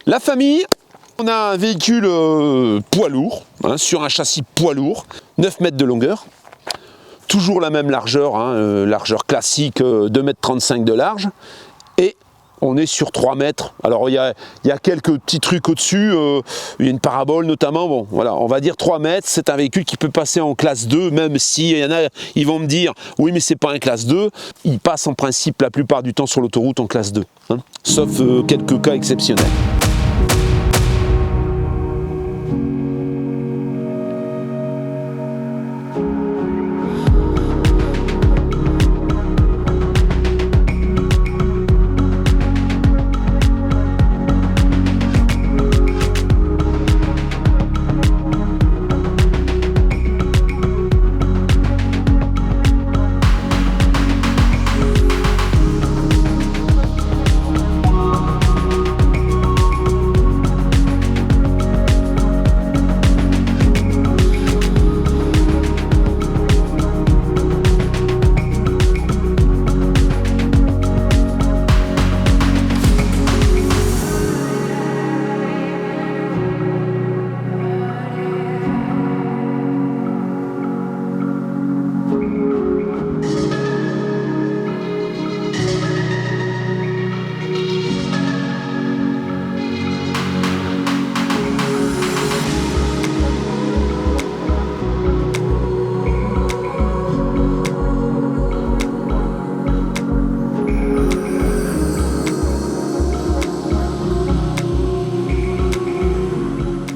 La famille, on a un véhicule poids lourd, hein, sur un châssis poids lourd, 9 mètres de longueur. Toujours la même largeur, hein, largeur classique, 2,35 m de large. Et on est sur 3 mètres. Alors il y a quelques petits trucs au-dessus, il y a une parabole notamment. Bon, voilà, on va dire 3 mètres. C'est un véhicule qui peut passer en classe 2, même si il y en a, ils vont me dire oui, mais c'est pas un classe 2. Il passe en principe la plupart du temps sur l'autoroute en classe 2, hein, sauf quelques cas exceptionnels.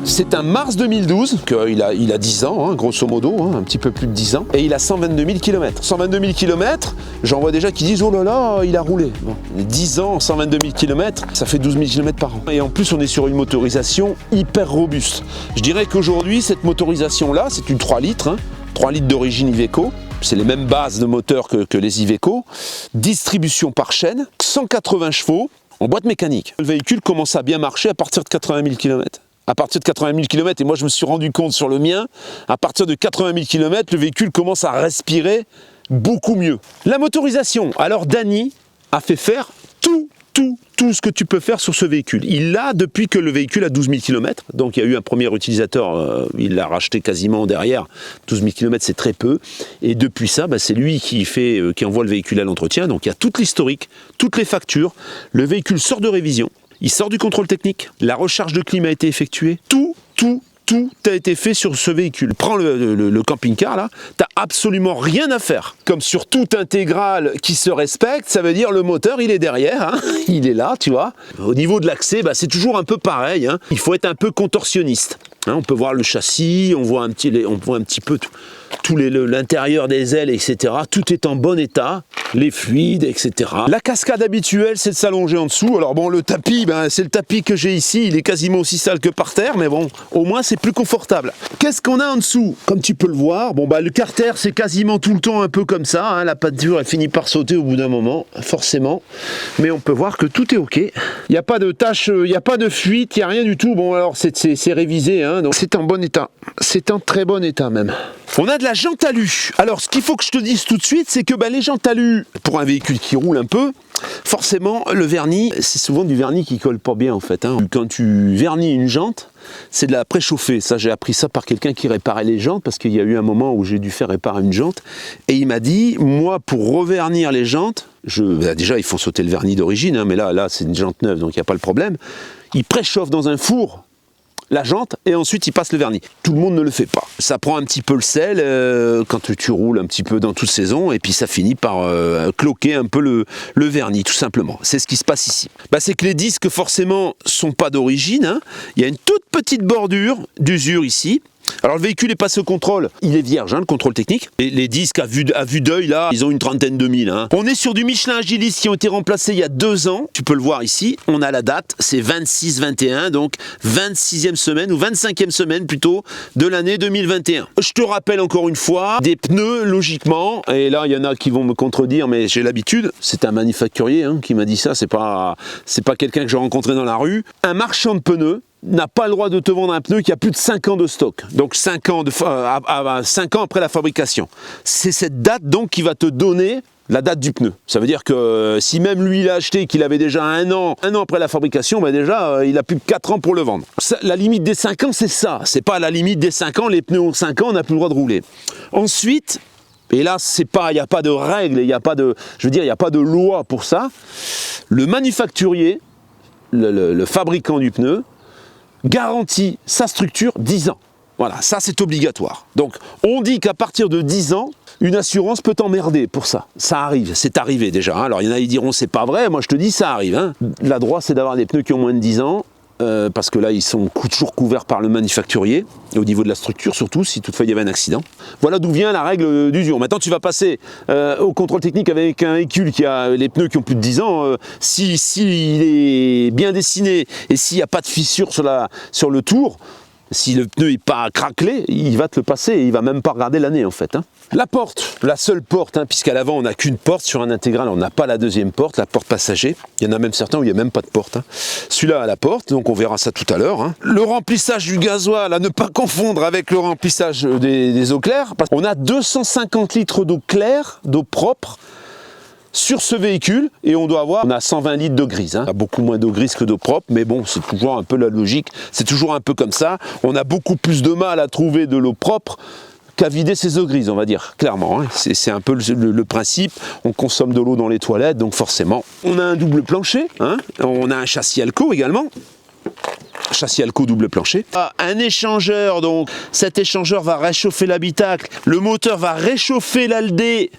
C'est un mars 2012, il a 10 ans, hein, grosso modo, hein, un petit peu plus de 10 ans, et il a 122 000 km. 122 000 km, j'en vois déjà qui disent « Oh là là, il a roulé ». Bon, 10 ans, 122 000 km, ça fait 12 000 km par an. Et en plus, on est sur une motorisation hyper robuste. Je dirais qu'aujourd'hui, cette motorisation-là, c'est une 3 litres, hein, 3 litres d'origine Iveco. C'est les mêmes bases de moteur que les Iveco. Distribution par chaîne, 180 chevaux en boîte mécanique. Le véhicule commence à bien marcher à partir de 80 000 km. À partir de 80 000 km, et moi je me suis rendu compte sur le mien, à partir de 80 000 km, le véhicule commence à respirer beaucoup mieux. La motorisation, alors Danny a fait faire tout ce que tu peux faire sur ce véhicule. Il l'a depuis que le véhicule a 12 000 km, donc il y a eu un premier utilisateur, il l'a racheté quasiment derrière, 12 000 km c'est très peu, et depuis ça, c'est lui qui envoie le véhicule à l'entretien, donc il y a toute l'historique, toutes les factures, le véhicule sort de révision, il sort du contrôle technique, la recharge de clim a été effectuée, tout a été fait sur ce véhicule. Prends le camping-car là, t'as absolument rien à faire. Comme sur tout intégral qui se respecte, ça veut dire le moteur il est derrière, hein, il est là, tu vois. Au niveau de l'accès, c'est toujours un peu pareil, hein. Il faut être un peu contorsionniste. Hein, on peut voir le châssis, on voit un petit peu tout l'intérieur des ailes, etc. Tout est en bon état, les fluides, etc. La cascade habituelle, c'est de s'allonger en dessous. Alors bon, le tapis, c'est le tapis que j'ai ici, il est quasiment aussi sale que par terre, mais bon, au moins c'est plus confortable. Qu'est-ce qu'on a en dessous? Comme tu peux le voir, le carter, c'est quasiment tout le temps un peu comme ça, hein. La peinture, elle finit par sauter au bout d'un moment, forcément. Mais on peut voir que tout est OK. Il n'y a pas de tache, il n'y a pas de fuite, il n'y a rien du tout. Bon, alors c'est révisé, hein, donc c'est en bon état. C'est en très bon état même. On a de la jante alu. Alors, ce qu'il faut que je te dise tout de suite, c'est que les jantes alu, pour un véhicule qui roule un peu, forcément, le vernis, c'est souvent du vernis qui colle pas bien en fait, hein. Quand tu vernis une jante, c'est de la préchauffée. Ça, j'ai appris ça par quelqu'un qui réparait les jantes, parce qu'il y a eu un moment où j'ai dû faire réparer une jante, et il m'a dit, moi, pour revernir les jantes, déjà, il faut sauter le vernis d'origine, hein, mais là, c'est une jante neuve, donc il n'y a pas le problème. Il préchauffe dans un four la jante et ensuite il passe le vernis. Tout le monde ne le fait pas. Ça prend un petit peu le sel quand tu roules un petit peu dans toute saison et puis ça finit par cloquer un peu le vernis tout simplement. C'est ce qui se passe ici. C'est que les disques forcément sont pas d'origine, hein. Il y a une toute petite bordure d'usure ici. Alors le véhicule est passé au contrôle, il est vierge, hein, le contrôle technique. Et les disques à vue d'œil là, ils ont une trentaine de mille. Hein. On est sur du Michelin Agilis qui ont été remplacés il y a 2 ans. Tu peux le voir ici, on a la date, c'est 26-21, donc 26e semaine ou 25e semaine plutôt de l'année 2021. Je te rappelle encore une fois, des pneus logiquement, et là il y en a qui vont me contredire mais j'ai l'habitude, c'est un manufacturier qui m'a dit ça, c'est pas quelqu'un que j'ai rencontré dans la rue. Un marchand de pneus n'a pas le droit de te vendre un pneu qui a plus de 5 ans de stock, donc 5 ans après la fabrication. C'est cette date donc qui va te donner la date du pneu. Ça veut dire que si même lui l'a acheté, qu'il avait déjà un an après la fabrication, ben déjà il a plus que 4 ans pour le vendre. Ça, la limite des 5 ans, c'est ça. C'est pas la limite des 5 ans, les pneus ont 5 ans, on n'a plus le droit de rouler. Ensuite, et là, il n'y a pas de règle, il n'y a pas de, je veux dire, il n'y a pas de loi pour ça. Le manufacturier, le fabricant du pneu, garantit sa structure 10 ans. Voilà, ça c'est obligatoire. Donc, on dit qu'à partir de 10 ans, une assurance peut t'emmerder pour ça. Ça arrive, c'est arrivé déjà. Hein. Alors, il y en a qui diront c'est pas vrai, moi je te dis ça arrive. Hein. La droit, c'est d'avoir des pneus qui ont moins de 10 ans. Parce que là, ils sont toujours couverts par le manufacturier, et au niveau de la structure surtout, si toutefois il y avait un accident. Voilà d'où vient la règle d'usure. Maintenant, tu vas passer au contrôle technique avec un véhicule qui a les pneus qui ont plus de 10 ans. S'il est bien dessiné et s'il n'y a pas de fissure sur le tour, si le pneu n'est pas craquelé, il va te le passer et il va même pas regarder l'année en fait. Hein. La porte, la seule porte, hein, puisqu'à l'avant on n'a qu'une porte, sur un intégral on n'a pas la deuxième porte, la porte passager. Il y en a même certains où il n'y a même pas de porte. Hein. Celui-là a la porte, donc on verra ça tout à l'heure. Hein. Le remplissage du gasoil, à ne pas confondre avec le remplissage des eaux claires, parce qu'on a 250 litres d'eau claire, d'eau propre, sur ce véhicule, et on a 120 litres d'eau grise. Hein. On a beaucoup moins d'eau grise que d'eau propre, mais bon, c'est toujours un peu la logique, c'est toujours un peu comme ça. On a beaucoup plus de mal à trouver de l'eau propre qu'à vider ses eaux grises, on va dire, clairement. Hein. C'est un peu le principe, on consomme de l'eau dans les toilettes, donc forcément. On a un double plancher, hein. On a un châssis Alco également. Châssis Alco double plancher. Un échangeur, donc cet échangeur va réchauffer l'habitacle, le moteur va réchauffer l'aldé.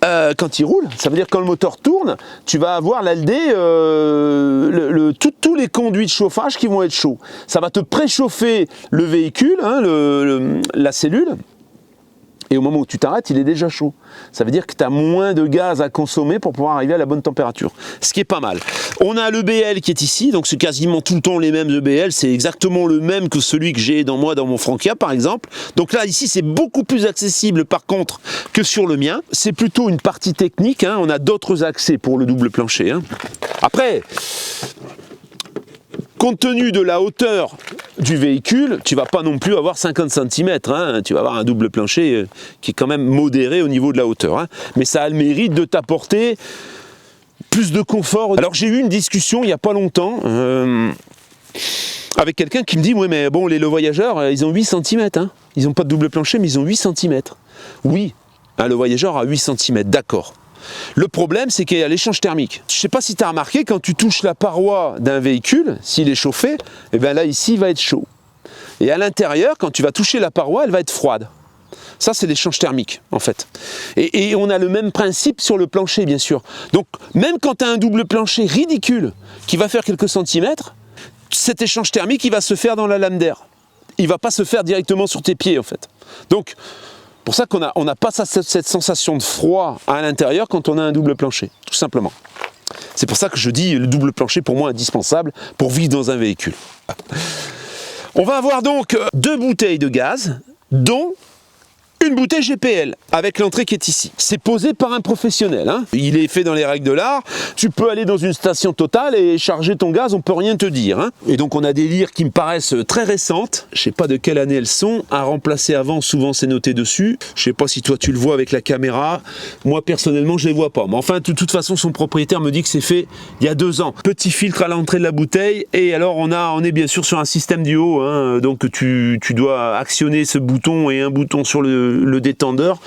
Quand il roule, ça veut dire que quand le moteur tourne, tu vas avoir l'aldé, tous les conduits de chauffage qui vont être chauds. Ça va te préchauffer le véhicule, hein, la cellule, et au moment où tu t'arrêtes, il est déjà chaud. Ça veut dire que tu as moins de gaz à consommer pour pouvoir arriver à la bonne température, ce qui est pas mal. On a l'EBL qui est ici, donc c'est quasiment tout le temps les mêmes EBL, c'est exactement le même que celui que j'ai dans mon Frankia par exemple. Donc là, ici, c'est beaucoup plus accessible par contre que sur le mien. C'est plutôt une partie technique, hein. On a d'autres accès pour le double plancher. Hein. Après, compte tenu de la hauteur du véhicule, tu ne vas pas non plus avoir 50 cm, hein, tu vas avoir un double plancher qui est quand même modéré au niveau de la hauteur. Hein, mais ça a le mérite de t'apporter plus de confort. Alors j'ai eu une discussion il n'y a pas longtemps avec quelqu'un qui me dit « Oui mais bon, les Le Voyageurs, ils ont 8 cm, hein, ils n'ont pas de double plancher mais ils ont 8 cm. » Oui, un Le Voyageur a 8 cm, d'accord. Le problème, c'est qu'il y a l'échange thermique. Je ne sais pas si tu as remarqué, quand tu touches la paroi d'un véhicule, s'il est chauffé, et bien là, ici, il va être chaud. Et à l'intérieur, quand tu vas toucher la paroi, elle va être froide. Ça, c'est l'échange thermique, en fait. Et on a le même principe sur le plancher, bien sûr. Donc, même quand tu as un double plancher ridicule, qui va faire quelques centimètres, cet échange thermique, il va se faire dans la lame d'air. Il ne va pas se faire directement sur tes pieds, en fait. Donc, c'est pour ça qu'on n'a pas cette sensation de froid à l'intérieur quand on a un double plancher, tout simplement. C'est pour ça que je dis le double plancher pour moi indispensable pour vivre dans un véhicule. On va avoir donc 2 bouteilles de gaz, dont une bouteille GPL avec l'entrée qui est ici. C'est posé par un professionnel. Hein. Il est fait dans les règles de l'art. Tu peux aller dans une station Total et charger ton gaz, on peut rien te dire. Hein. Et donc on a des lyres qui me paraissent très récentes. Je sais pas de quelle année elles sont. À remplacer avant, souvent c'est noté dessus. Je sais pas si toi tu le vois avec la caméra. Moi personnellement je les vois pas. Mais enfin de toute façon son propriétaire me dit que c'est fait il y a 2 ans. Petit filtre à l'entrée de la bouteille. Et alors on est bien sûr sur un système duo. Hein. Donc tu dois actionner ce bouton et un bouton sur le détendeur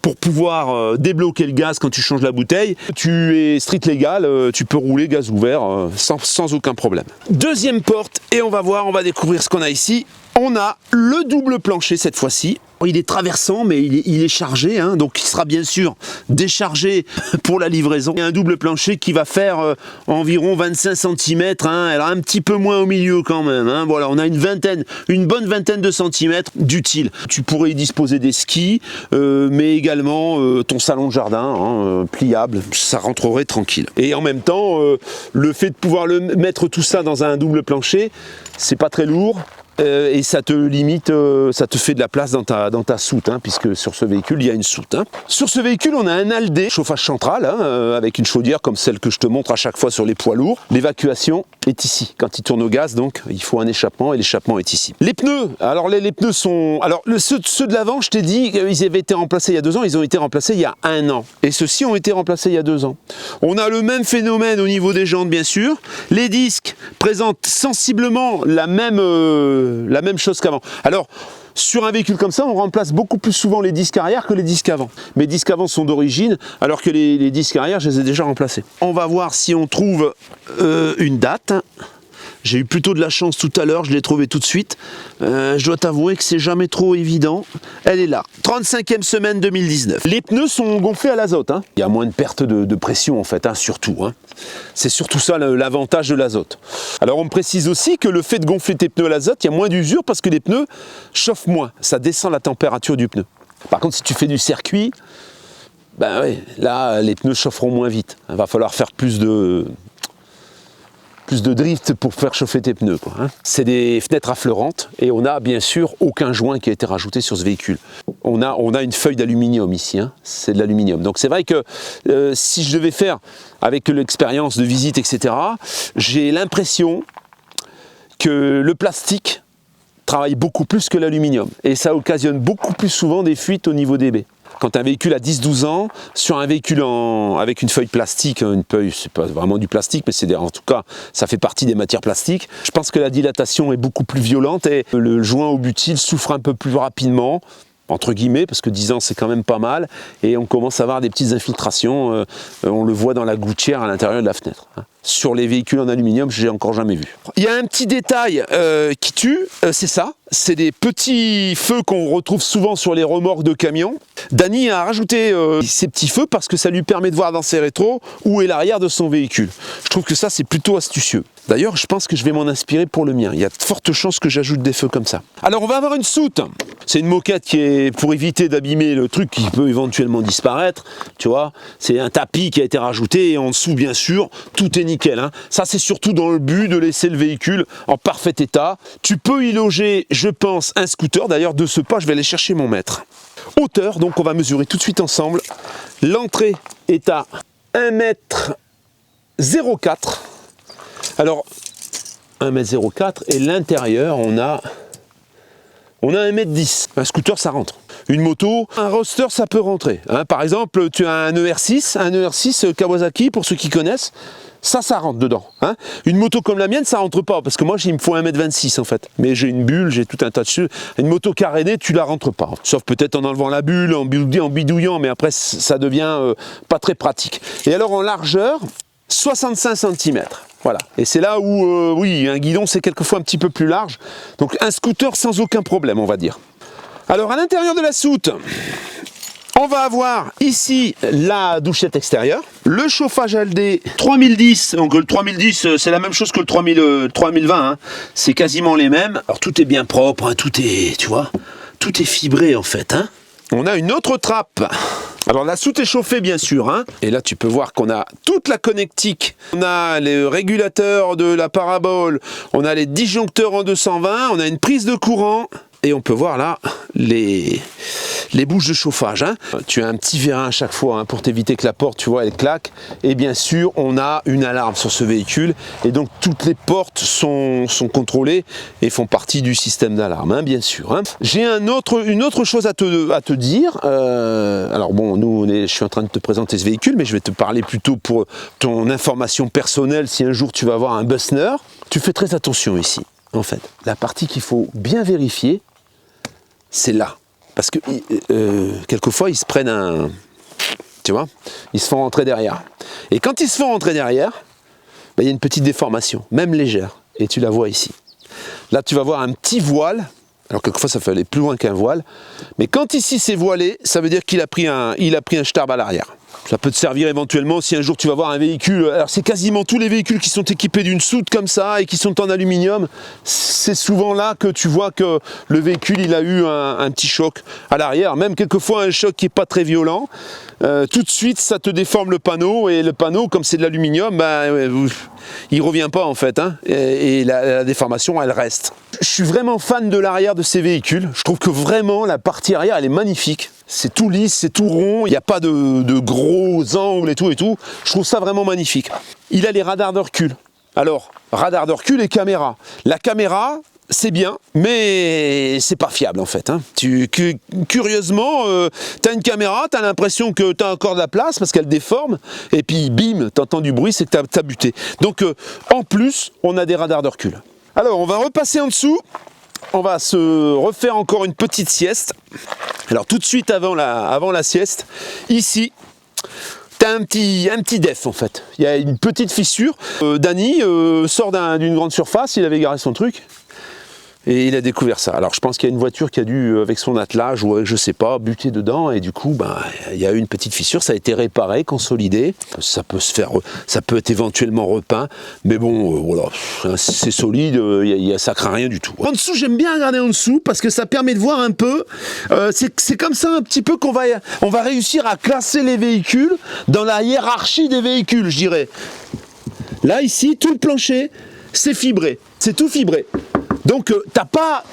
pour pouvoir débloquer le gaz quand tu changes la bouteille. Tu es strict légal, tu peux rouler gaz ouvert sans aucun problème. Deuxième porte, et on va découvrir ce qu'on a ici. On a le double plancher cette fois-ci. Il est traversant, mais il est chargé, hein, donc il sera bien sûr déchargé pour la livraison. Il y a un double plancher qui va faire environ 25 cm, hein, alors un petit peu moins au milieu quand même. Hein, voilà, on a une bonne vingtaine de centimètres d'utile. Tu pourrais y disposer des skis, mais également ton salon de jardin, hein, pliable, ça rentrerait tranquille. Et en même temps, le fait de pouvoir mettre tout ça dans un double plancher, c'est pas très lourd. et ça te limite, ça te fait de la place dans ta soute, hein, puisque sur ce véhicule, il y a une soute. Hein. Sur ce véhicule, on a un Aldé, chauffage central, hein, avec une chaudière comme celle que je te montre à chaque fois sur les poids lourds. L'évacuation est ici. Quand il tourne au gaz, donc, il faut un échappement, et l'échappement est ici. Les pneus, alors les pneus sont... Alors, ceux de l'avant, je t'ai dit, ils avaient été remplacés il y a 2 ans, ils ont été remplacés il y a 1 an. Et ceux-ci ont été remplacés il y a 2 ans. On a le même phénomène au niveau des jantes, bien sûr. Les disques présentent sensiblement la même chose qu'avant. Alors, sur un véhicule comme ça, on remplace beaucoup plus souvent les disques arrière que les disques avant. Mes disques avant sont d'origine, alors que les disques arrière, je les ai déjà remplacés. On va voir si on trouve une date. J'ai eu plutôt de la chance tout à l'heure, je l'ai trouvé tout de suite. Je dois t'avouer que c'est jamais trop évident. Elle est là, 35e semaine 2019. Les pneus sont gonflés à l'azote. Hein. Il y a moins de perte de pression en fait, hein, surtout. Hein. C'est surtout ça l'avantage de l'azote. Alors on me précise aussi que le fait de gonfler tes pneus à l'azote, il y a moins d'usure parce que les pneus chauffent moins. Ça descend la température du pneu. Par contre, si tu fais du circuit, ben ouais, là les pneus chaufferont moins vite. Il va falloir faire plus de drift pour faire chauffer tes pneus. Hein. C'est des fenêtres affleurantes et on a bien sûr aucun joint qui a été rajouté sur ce véhicule. On a une feuille d'aluminium ici, hein. C'est de l'aluminium. Donc c'est vrai que si je devais faire avec l'expérience de visite, etc., j'ai l'impression que le plastique travaille beaucoup plus que l'aluminium et ça occasionne beaucoup plus souvent des fuites au niveau des baies. Quand un véhicule a 10-12 ans, sur un véhicule avec une feuille plastique, une feuille, c'est pas vraiment du plastique, mais en tout cas, ça fait partie des matières plastiques, je pense que la dilatation est beaucoup plus violente et le joint au butyl souffre un peu plus rapidement, entre guillemets, parce que 10 ans c'est quand même pas mal, et on commence à avoir des petites infiltrations, on le voit dans la gouttière à l'intérieur de la fenêtre. Hein. Sur les véhicules en aluminium, j'ai encore jamais vu. Il y a un petit détail qui tue, c'est ça, c'est des petits feux qu'on retrouve souvent sur les remorques de camions. Dany a rajouté ces petits feux parce que ça lui permet de voir dans ses rétros où est l'arrière de son véhicule. Je trouve que ça c'est plutôt astucieux. D'ailleurs, je pense que je vais m'en inspirer pour le mien. Il y a de fortes chances que j'ajoute des feux comme ça. Alors on va avoir une soute. C'est une moquette qui est pour éviter d'abîmer le truc qui peut éventuellement disparaître. Tu vois, c'est un tapis qui a été rajouté et en dessous bien sûr, tout est nickel. Hein. Ça c'est surtout dans le but de laisser le véhicule en parfait état. Tu peux y loger, je pense, un scooter. D'ailleurs, de ce pas, je vais aller chercher mon mètre. Hauteur, donc on va mesurer tout de suite ensemble. L'entrée est à 1,04 m. Alors, 1,04 m et l'intérieur, on a 1,10 m. Un scooter, ça rentre. Une moto, un roadster, ça peut rentrer. Hein. Par exemple, tu as un ER6 Kawasaki, pour ceux qui connaissent. Ça rentre dedans. Hein. Une moto comme la mienne, ça rentre pas, parce que moi, il me faut 1,26 m en fait. Mais j'ai une bulle, j'ai tout un tas de choses. Une moto carénée, tu la rentres pas. Sauf peut-être en enlevant la bulle, en bidouillant, mais après, ça devient pas très pratique. Et alors, en largeur, 65 cm. Voilà. Et c'est là où, oui, un guidon, c'est quelquefois un petit peu plus large. Donc, un scooter sans aucun problème, on va dire. Alors, à l'intérieur de la soute, on va avoir ici la douchette extérieure, le chauffage Aldé 3010, donc le 3010 c'est la même chose que le 3020, hein. C'est quasiment les mêmes. Alors tout est bien propre, hein. Tout est, tu vois, tout est fibré en fait. Hein. On a une autre trappe. Alors la soute est chauffée bien sûr, hein. Et là tu peux voir qu'on a toute la connectique, on a les régulateurs de la parabole, on a les disjoncteurs en 220, on a une prise de courant. Et on peut voir là les bouches de chauffage. Hein. Tu as un petit vérin à chaque fois hein, pour t'éviter que la porte, tu vois, elle claque. Et bien sûr, on a une alarme sur ce véhicule. Et donc, toutes les portes sont contrôlées et font partie du système d'alarme, hein, bien sûr. Hein. J'ai une autre chose à te dire. Alors bon, je suis en train de te présenter ce véhicule, mais je vais te parler plutôt pour ton information personnelle. Si un jour tu vas avoir un Bussner, tu fais très attention ici. En fait, la partie qu'il faut bien vérifier, c'est là. Parce que quelquefois, ils se prennent tu vois, ils se font rentrer derrière. Et quand ils se font rentrer derrière, ben, il y a une petite déformation, même légère. Et tu la vois ici. Là, tu vas voir un petit voile. Alors, quelquefois, ça fait aller plus loin qu'un voile. Mais quand ici, c'est voilé, ça veut dire qu'il a pris un starb à l'arrière. Ça peut te servir éventuellement si un jour tu vas voir un véhicule. Alors c'est quasiment tous les véhicules qui sont équipés d'une soute comme ça et qui sont en aluminium. C'est souvent là que tu vois que le véhicule il a eu un petit choc à l'arrière. Même quelquefois un choc qui n'est pas très violent. Tout de suite ça te déforme le panneau et le panneau comme c'est de l'aluminium, bah, il revient pas en fait, hein, et la déformation elle reste. Je suis vraiment fan de l'arrière de ces véhicules, je trouve que vraiment la partie arrière elle est magnifique. C'est tout lisse, c'est tout rond, il n'y a pas de gros angles et tout, je trouve ça vraiment magnifique. Il a les radars de recul. Alors, radar de recul et caméra. La caméra, c'est bien, mais c'est pas fiable en fait. Hein. Curieusement, tu as une caméra, tu as l'impression que tu as encore de la place parce qu'elle déforme, et puis bim, tu entends du bruit, c'est que tu as buté. Donc en plus, on a des radars de recul. Alors, on va repasser en dessous, on va se refaire encore une petite sieste. Alors tout de suite avant la sieste, ici, t'as un petit def en fait, il y a une petite fissure. Dany sort d'une grande surface, il avait garé son truc et il a découvert ça. Alors je pense qu'il y a une voiture qui a dû, avec son attelage ou avec je sais pas, buter dedans et du coup il y a eu une petite fissure, ça a été réparé, consolidé. Ça peut être éventuellement repeint, mais bon voilà, c'est solide, ça craint rien du tout. En dessous, j'aime bien regarder en dessous parce que ça permet de voir un peu, c'est comme ça un petit peu qu'on va réussir à classer les véhicules dans la hiérarchie des véhicules, je dirais. Là ici, tout le plancher, c'est fibré, c'est tout fibré. Donc t'as pas,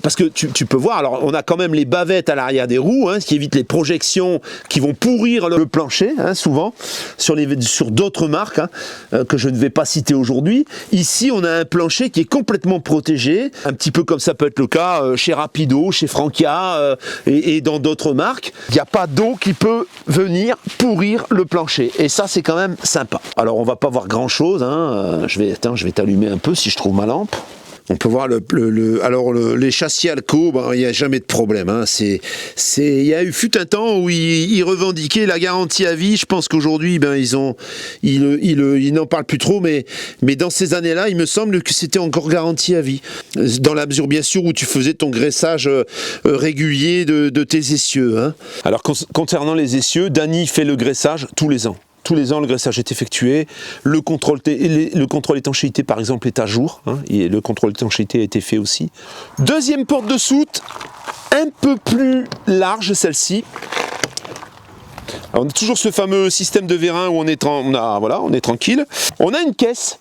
parce que tu peux voir, alors on a quand même les bavettes à l'arrière des roues, hein, ce qui évite les projections qui vont pourrir le plancher, hein, souvent, sur d'autres marques, hein, que je ne vais pas citer aujourd'hui. Ici on a un plancher qui est complètement protégé, un petit peu comme ça peut être le cas chez Rapido, chez Frankia et dans d'autres marques. Il n'y a pas d'eau qui peut venir pourrir le plancher, et ça c'est quand même sympa. Alors on va pas voir grand chose, hein, je vais t'allumer un peu si je trouve ma lampe. On peut voir les châssis Alco, il n'y a jamais de problème. Hein. Il y a fut un temps où ils revendiquaient la garantie à vie. Je pense qu'aujourd'hui, ils n'en parlent plus trop, mais dans ces années-là, il me semble que c'était encore garantie à vie. Dans la mesure, bien sûr, où tu faisais ton graissage régulier de tes essieux. Hein. Alors, concernant les essieux, Dany fait le graissage tous les ans. Tous les ans, le graissage est effectué. Le contrôle étanchéité, par exemple, est à jour. Hein, et le contrôle étanchéité a été fait aussi. Deuxième porte de soute, un peu plus large, celle-ci. On a toujours ce fameux système de vérin où on est tranquille. On a une caisse.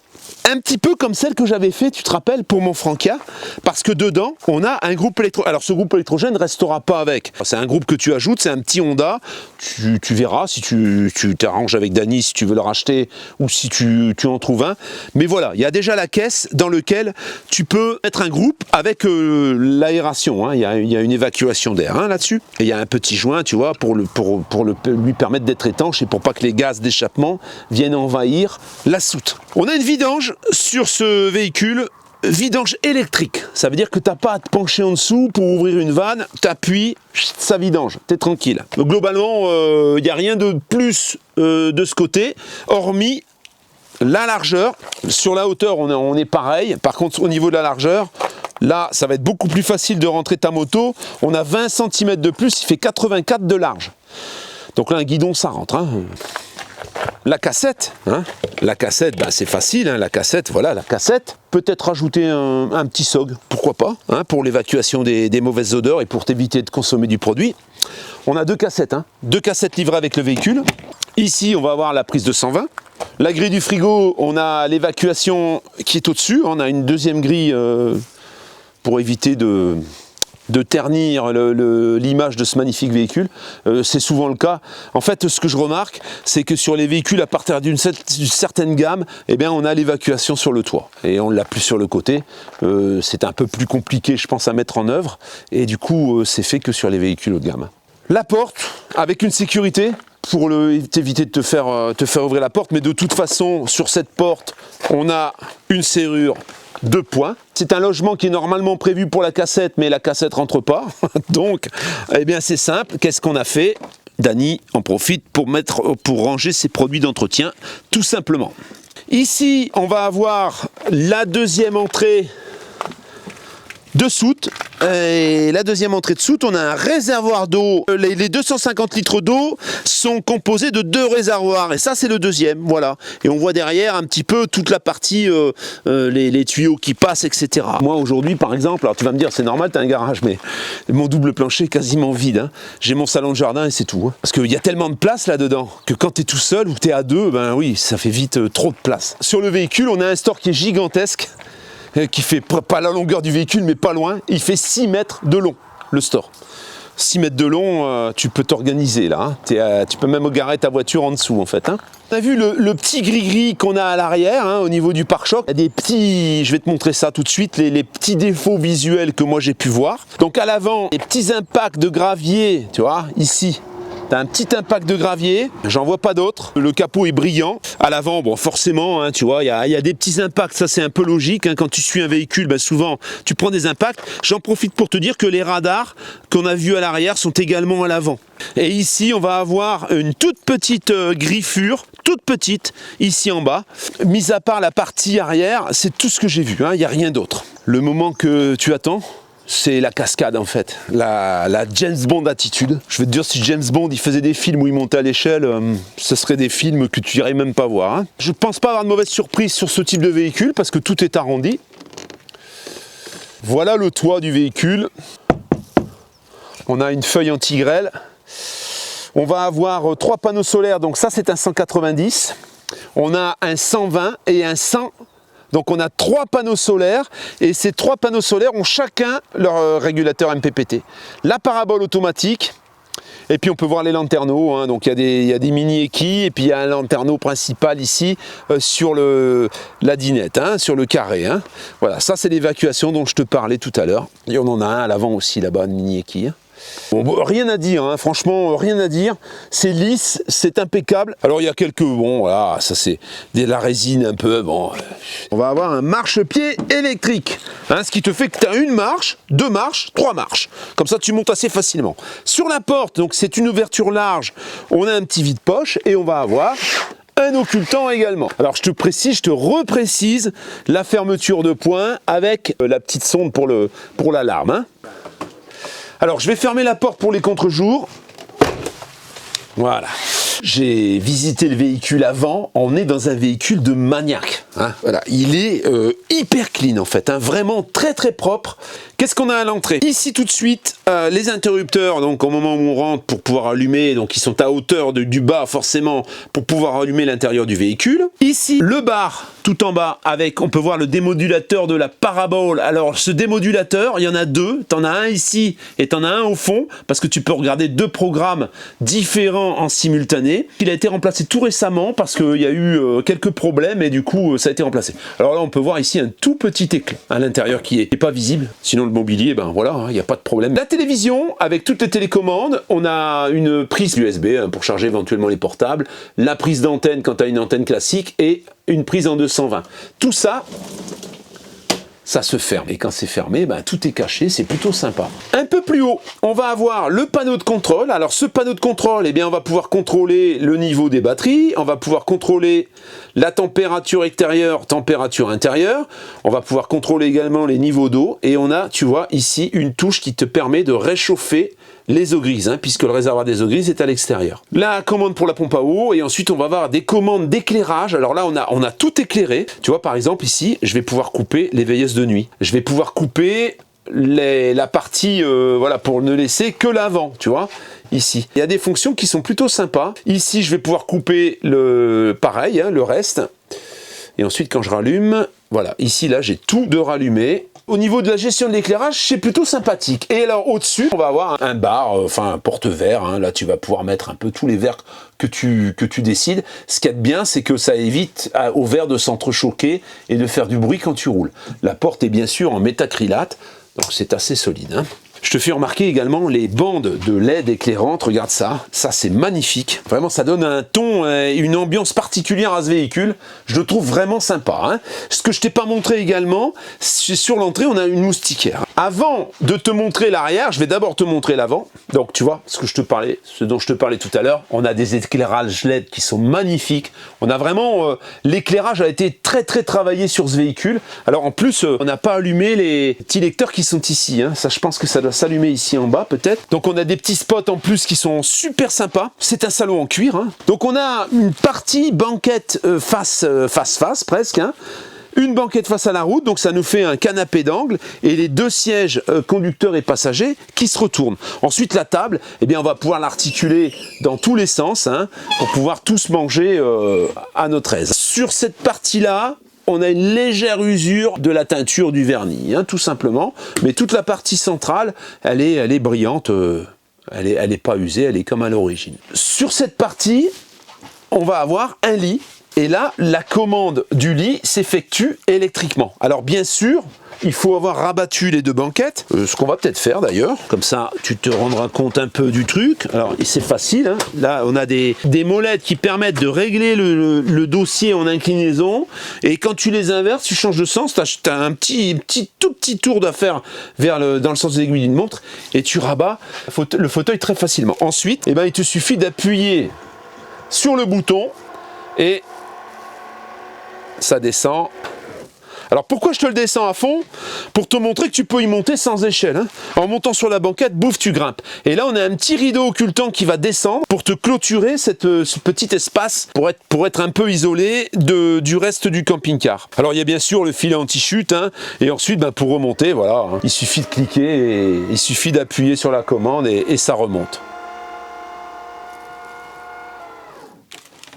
Un petit peu comme celle que j'avais fait, tu te rappelles, pour mon Frankia, parce que dedans, on a un groupe électrogène. Alors ce groupe électrogène ne restera pas avec. C'est un groupe que tu ajoutes, c'est un petit Honda. Tu verras si tu t'arranges avec Dany, si tu veux le racheter ou si tu en trouves un. Mais voilà, il y a déjà la caisse dans laquelle tu peux mettre un groupe avec l'aération. Hein. Il y a une évacuation d'air hein, là-dessus. Et il y a un petit joint, tu vois, pour lui permettre d'être étanche et pour pas que les gaz d'échappement viennent envahir la soute. On a une vidange sur ce véhicule, vidange électrique. Ça veut dire que tu n'as pas à te pencher en dessous pour ouvrir une vanne, tu appuies, ça vidange, tu es tranquille. Donc globalement, il n'y a rien de plus de ce côté, hormis la largeur. Sur la hauteur, on est pareil. Par contre, au niveau de la largeur, là, ça va être beaucoup plus facile de rentrer ta moto. On a 20 cm de plus, il fait 84 de large. Donc là, un guidon, ça rentre. Hein. La cassette, c'est facile, hein, la cassette, peut-être rajouter un petit SOG, pourquoi pas, hein, pour l'évacuation des mauvaises odeurs et pour t'éviter de consommer du produit. On a deux cassettes livrées avec le véhicule. Ici, on va avoir la prise de 120. La grille du frigo, on a l'évacuation qui est au-dessus, on a une deuxième grille pour éviter de ternir l'image de ce magnifique véhicule. C'est souvent le cas. En fait, ce que je remarque, c'est que sur les véhicules à partir d'une certaine gamme, eh bien, on a l'évacuation sur le toit. Et on ne l'a plus sur le côté. C'est un peu plus compliqué, je pense, à mettre en œuvre. Et du coup, c'est fait que sur les véhicules haut de gamme. La porte, avec une sécurité, pour éviter de te faire ouvrir la porte. Mais de toute façon, sur cette porte, on a une serrure 2 points. C'est un logement qui est normalement prévu pour la cassette, mais la cassette rentre pas. Donc, eh bien, c'est simple. Qu'est-ce qu'on a fait? Dany en profite pour ranger ses produits d'entretien, tout simplement. Ici, on va avoir la deuxième entrée de soute. Et la deuxième entrée de soute, on a un réservoir d'eau. Les 250 litres d'eau sont composés de 2 réservoirs. Et ça, c'est le deuxième. Voilà. Et on voit derrière un petit peu toute la partie, les tuyaux qui passent, etc. Moi, aujourd'hui, par exemple, alors tu vas me dire, c'est normal, tu as un garage, mais mon double plancher est quasiment vide. Hein. J'ai mon salon de jardin et c'est tout. Hein. Parce qu'il y a tellement de place là-dedans que quand tu es tout seul ou que tu es à deux, ben oui, ça fait vite trop de place. Sur le véhicule, on a un store qui est gigantesque, qui fait pas la longueur du véhicule, mais pas loin. Il fait 6 mètres de long, le store. 6 mètres de long, tu peux t'organiser là. Hein. Tu peux même garer ta voiture en dessous en fait. Hein. On a vu le petit gris-gris qu'on a à l'arrière, hein, au niveau du pare-choc. Il y a des petits, je vais te montrer ça tout de suite, les petits défauts visuels que moi j'ai pu voir. Donc à l'avant, les petits impacts de gravier, tu vois, ici. T'as un petit impact de gravier, j'en vois pas d'autres. Le capot est brillant. À l'avant, bon, forcément, hein, tu vois, il y a des petits impacts. Ça, c'est un peu logique. Hein. Quand tu suis un véhicule, ben, souvent, tu prends des impacts. J'en profite pour te dire que les radars qu'on a vus à l'arrière sont également à l'avant. Et ici, on va avoir une toute petite griffure, toute petite, ici en bas. Mis à part la partie arrière, c'est tout ce que j'ai vu. Hein. Il n'y a rien d'autre. Le moment que tu attends, c'est la cascade en fait, la James Bond attitude. Je vais te dire, si James Bond il faisait des films où il montait à l'échelle, ce serait des films que tu irais même pas voir. Hein. Je pense pas avoir de mauvaise surprise sur ce type de véhicule parce que tout est arrondi. Voilà le toit du véhicule. On a une feuille anti-grêle. On va avoir 3 panneaux solaires, donc ça c'est un 190. On a un 120 et un 100. Donc on a 3 panneaux solaires et ces 3 panneaux solaires ont chacun leur régulateur MPPT. La parabole automatique et puis on peut voir les lanterneaux, hein. Donc il y a des mini équipes et puis il y a un lanterneau principal ici sur la dinette, hein, sur le carré. Hein. Voilà, ça c'est l'évacuation dont je te parlais tout à l'heure. Et on en a un à l'avant aussi là-bas, une mini équipe. Bon, rien à dire, hein, franchement, rien à dire. C'est lisse, c'est impeccable. Alors il y a quelques, bon voilà, ça c'est de la résine un peu, bon. On va avoir un marchepied électrique, hein, ce qui te fait que tu as une marche, 2 marches, 3 marches. Comme ça tu montes assez facilement. Sur la porte, donc c'est une ouverture large, on a un petit vide-poche et on va avoir un occultant également. Alors je te reprécise la fermeture de poing avec la petite sonde pour l'alarme. Hein. Alors, je vais fermer la porte pour les contre-jours. Voilà. J'ai visité le véhicule avant. On est dans un véhicule de maniaque. Hein. Voilà. Il est hyper clean en fait. Hein. Vraiment très très propre. Qu'est-ce qu'on a à l'entrée? Ici tout de suite, les interrupteurs, donc au moment où on rentre pour pouvoir allumer, donc ils sont à hauteur du bas forcément pour pouvoir allumer l'intérieur du véhicule. Ici, le bar tout en bas avec, on peut voir le démodulateur de la parabole. Alors ce démodulateur, il y en a 2. T'en as un ici et t'en as un au fond parce que tu peux regarder 2 programmes différents en simultané. Il a été remplacé tout récemment parce qu'il y a eu quelques problèmes et du coup ça a été remplacé. Alors là on peut voir ici un tout petit éclat à l'intérieur qui est pas visible. Sinon le mobilier, ben voilà, il n'y a pas de problème. La télévision, avec toutes les télécommandes, on a une prise USB hein, pour charger éventuellement les portables, la prise d'antenne quand tu as une antenne classique et une prise en 220. Tout ça, ça se ferme. Et quand c'est fermé, ben, tout est caché, c'est plutôt sympa. Un peu plus haut, on va avoir le panneau de contrôle. Alors ce panneau de contrôle, eh bien, on va pouvoir contrôler le niveau des batteries, on va pouvoir contrôler la température extérieure, température intérieure, on va pouvoir contrôler également les niveaux d'eau, et on a, tu vois, ici, une touche qui te permet de réchauffer les eaux grises, hein, puisque le réservoir des eaux grises est à l'extérieur. La commande pour la pompe à eau, et ensuite on va avoir des commandes d'éclairage. Alors là on a tout éclairé. Tu vois, par exemple ici, je vais pouvoir couper les veilleuses de nuit. Je vais pouvoir couper la partie, voilà, pour ne laisser que l'avant, tu vois. Ici, il y a des fonctions qui sont plutôt sympas. Ici, je vais pouvoir couper pareil, hein, le reste. Et ensuite, quand je rallume, voilà, ici, là, j'ai tout de rallumé. Au niveau de la gestion de l'éclairage, c'est plutôt sympathique. Et alors, au-dessus, on va avoir un bar, enfin, un porte-verre. Hein. Là, tu vas pouvoir mettre un peu tous les verres que tu décides. Ce qu'il y a de bien, c'est que ça évite aux verres de s'entrechoquer et de faire du bruit quand tu roules. La porte est bien sûr en métacrylate, donc c'est assez solide. Hein. Je te fais remarquer également les bandes de LED éclairantes, regarde ça, ça c'est magnifique. Vraiment ça donne un ton, une ambiance particulière à ce véhicule, je le trouve vraiment sympa. Hein. Ce que je t'ai pas montré également, c'est sur l'entrée on a une moustiquaire. Avant de te montrer l'arrière, je vais d'abord te montrer l'avant. Donc tu vois, ce dont je te parlais tout à l'heure, on a des éclairages LED qui sont magnifiques. On a vraiment, l'éclairage a été très travaillé sur ce véhicule. Alors en plus, on n'a pas allumé les petits lecteurs qui sont ici. Hein. Ça, je pense que ça doit s'allumer ici en bas peut-être. Donc on a des petits spots en plus qui sont super sympas. C'est un salon en cuir. Hein. Donc on a une partie banquette face presque. Hein. Une banquette face à la route, donc ça nous fait un canapé d'angle et les deux sièges conducteurs et passagers qui se retournent. Ensuite la table, eh bien on va pouvoir l'articuler dans tous les sens hein, pour pouvoir tous manger à notre aise. Sur cette partie-là, on a une légère usure de la teinture du vernis, hein, tout simplement, mais toute la partie centrale, elle est brillante, elle est pas usée, elle est comme à l'origine. Sur cette partie, on va avoir un lit. Et là, la commande du lit s'effectue électriquement. Alors bien sûr, il faut avoir rabattu les deux banquettes, ce qu'on va peut-être faire d'ailleurs. Comme ça, tu te rendras compte un peu du truc. Alors c'est facile, hein. Là on a des molettes qui permettent de régler le dossier en inclinaison. Et quand tu les inverses, tu changes de sens, tu as un tout petit tour d'affaire dans le sens de l'aiguille d'une montre. Et tu rabats le fauteuil très facilement. Ensuite, eh ben, il te suffit d'appuyer sur le bouton et ça descend. Alors pourquoi je te le descends à fond? Pour te montrer que tu peux y monter sans échelle. Hein. En montant sur la banquette, bouffe, tu grimpes. Et là, on a un petit rideau occultant qui va descendre pour te clôturer ce petit espace pour être un peu isolé du reste du camping-car. Alors il y a bien sûr le filet anti-chute. Hein, et ensuite, ben, pour remonter, voilà, hein, il suffit de cliquer et il suffit d'appuyer sur la commande et ça remonte.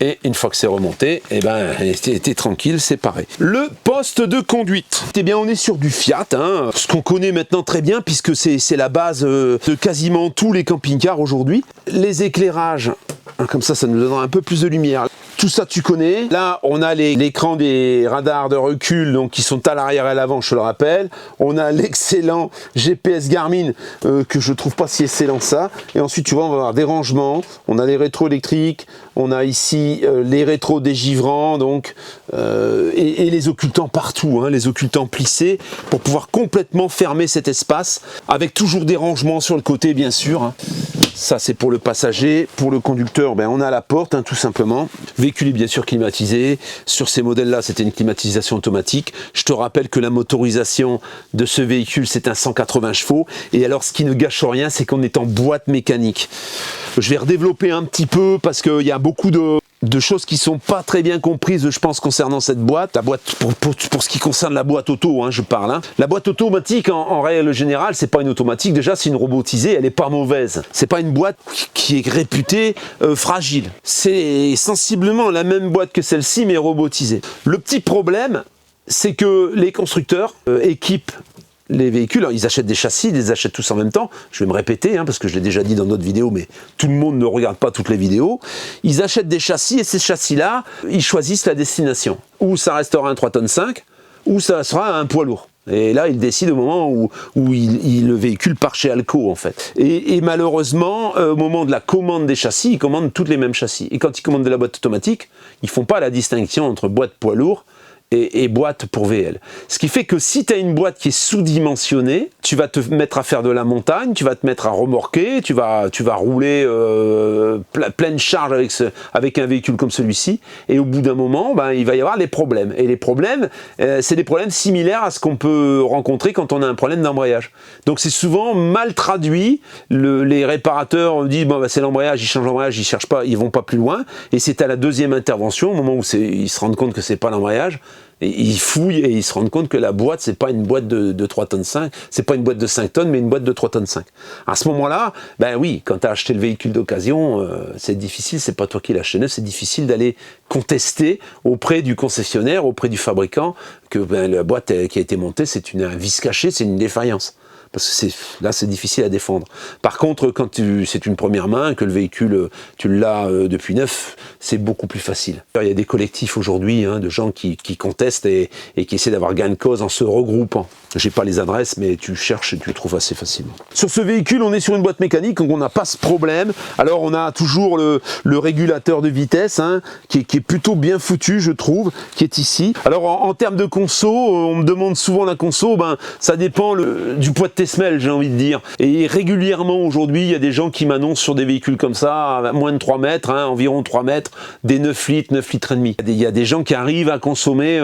Et une fois que c'est remonté, eh ben, t'es tranquille, c'est pareil. Le poste de conduite. Eh bien, on est sur du Fiat, hein, ce qu'on connaît maintenant très bien, puisque c'est la base de quasiment tous les camping-cars aujourd'hui. Les éclairages, hein, comme ça nous donnera un peu plus de lumière. Tout ça, tu connais. Là, on a l'écran des radars de recul, donc qui sont à l'arrière et à l'avant, je te le rappelle. On a l'excellent GPS Garmin, que je trouve pas si excellent ça. Et ensuite, tu vois, on va avoir des rangements. On a les rétros électriques. On a ici les rétros dégivrants, donc, et les occultants partout, hein, les occultants plissés, pour pouvoir complètement fermer cet espace, avec toujours des rangements sur le côté, bien sûr. Hein. Ça, c'est pour le passager. Pour le conducteur, ben, on a la porte, hein, tout simplement. Véhicule est bien sûr climatisé. Sur ces modèles-là, c'était une climatisation automatique. Je te rappelle que la motorisation de ce véhicule, c'est un 180 chevaux. Et alors, ce qui ne gâche rien, c'est qu'on est en boîte mécanique. Je vais redévelopper un petit peu parce qu'il y a beaucoup de choses qui sont pas très bien comprises, je pense, concernant cette boîte. La boîte, pour ce qui concerne la boîte auto, hein, je parle. Hein. La boîte automatique, en règle générale, c'est pas une automatique. Déjà, c'est une robotisée, elle est pas mauvaise. C'est pas une boîte qui est réputée fragile. C'est sensiblement la même boîte que celle-ci, mais robotisée. Le petit problème, c'est que les constructeurs équipent les véhicules, alors ils achètent des châssis, ils les achètent tous en même temps. Je vais me répéter, hein, parce que je l'ai déjà dit dans d'autres vidéos, mais tout le monde ne regarde pas toutes les vidéos. Ils achètent des châssis et ces châssis-là, ils choisissent la destination. Ou ça restera un 3,5 tonnes, ou ça sera un poids lourd. Et là, ils décident au moment où le véhicule part chez Alco, en fait. Et malheureusement, au moment de la commande des châssis, ils commandent toutes les mêmes châssis. Et quand ils commandent de la boîte automatique, ils font pas la distinction entre boîte poids lourd et boîte pour VL. Ce qui fait que si tu as une boîte qui est sous-dimensionnée, tu vas te mettre à faire de la montagne, tu vas te mettre à remorquer, tu vas rouler pleine charge avec un véhicule comme celui-ci, et au bout d'un moment, ben, il va y avoir des problèmes. Et les problèmes, c'est des problèmes similaires à ce qu'on peut rencontrer quand on a un problème d'embrayage. Donc c'est souvent mal traduit. Les réparateurs disent bon, ben, c'est l'embrayage, ils changent l'embrayage, ils cherchent pas, ils vont pas plus loin, et c'est à la deuxième intervention, au moment où ils se rendent compte que c'est pas l'embrayage, et ils fouillent et ils se rendent compte que la boîte, c'est pas une boîte de 3,5 tonnes, c'est pas une boîte de 5 tonnes, mais une boîte de 3,5 tonnes. À ce moment-là, ben oui, quand tu as acheté le véhicule d'occasion, c'est difficile, c'est pas toi qui l'as acheté neuf, c'est difficile d'aller contester auprès du concessionnaire, auprès du fabricant, que ben, la boîte qui a été montée, c'est un vice caché, c'est une défaillance. parce que là c'est difficile à défendre. Par contre, quand c'est une première main, que le véhicule tu l'as depuis neuf, c'est beaucoup plus facile. Il y a des collectifs aujourd'hui de gens qui contestent et qui essaient d'avoir gain de cause en se regroupant. J'ai pas les adresses, mais tu cherches et tu les trouves assez facilement. Sur ce véhicule, on est sur une boîte mécanique, donc on n'a pas ce problème. Alors on a toujours le régulateur de vitesse, qui est plutôt bien foutu, je trouve, qui est ici. Alors en termes de conso, on me demande souvent la conso, ça dépend du poids de tes semelles, j'ai envie de dire. Et régulièrement aujourd'hui, il y a des gens qui m'annoncent sur des véhicules comme ça, à moins de 3 mètres, environ 3 mètres, des 9 litres, 9 litres et demi. Il y a des gens qui arrivent à consommer,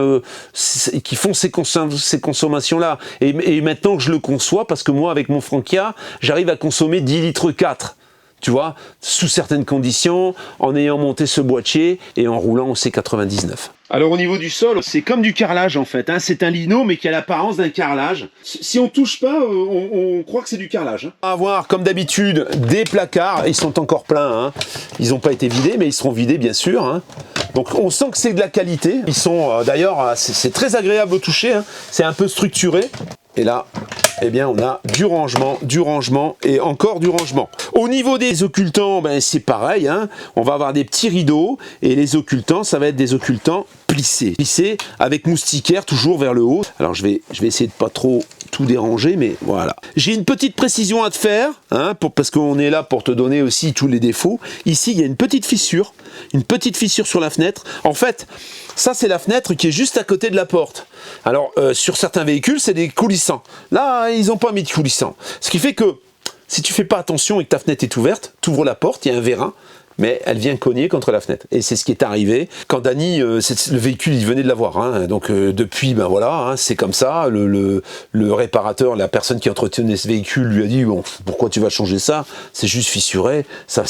qui font ces consommations-là. Et maintenant que je le conçois, parce que moi, avec mon Frankia, j'arrive à consommer 10 litres 4. Tu vois, sous certaines conditions, en ayant monté ce boîtier et en roulant au C99. Alors au niveau du sol, c'est comme du carrelage en fait, c'est un lino mais qui a l'apparence d'un carrelage. Si on touche pas, on croit que c'est du carrelage. On va avoir comme d'habitude des placards, ils sont encore pleins, ils n'ont pas été vidés mais ils seront vidés bien sûr. Donc on sent que c'est de la qualité, ils sont d'ailleurs, c'est très agréable au toucher, c'est un peu structuré. Et là, eh bien, on a du rangement et encore du rangement. Au niveau des occultants, c'est pareil. On va avoir des petits rideaux et les occultants, ça va être des occultants plissés. Plissés avec moustiquaire toujours vers le haut. Alors, je vais essayer de pas trop tout déranger, mais voilà. J'ai une petite précision à te faire, parce qu'on est là pour te donner aussi tous les défauts. Ici, il y a une petite fissure sur la fenêtre. En fait, ça, c'est la fenêtre qui est juste à côté de la porte. Alors, sur certains véhicules, c'est des coulissants. Là, ils n'ont pas mis de coulissants. Ce qui fait que, si tu fais pas attention et que ta fenêtre est ouverte, tu ouvres la porte, il y a un vérin, mais elle vient cogner contre la fenêtre. Et c'est ce qui est arrivé quand Dany, le véhicule, il venait de l'avoir. Donc depuis, voilà, c'est comme ça. Le réparateur, la personne qui entretenait ce véhicule lui a dit, bon, pourquoi tu vas changer ça? C'est juste fissuré, ça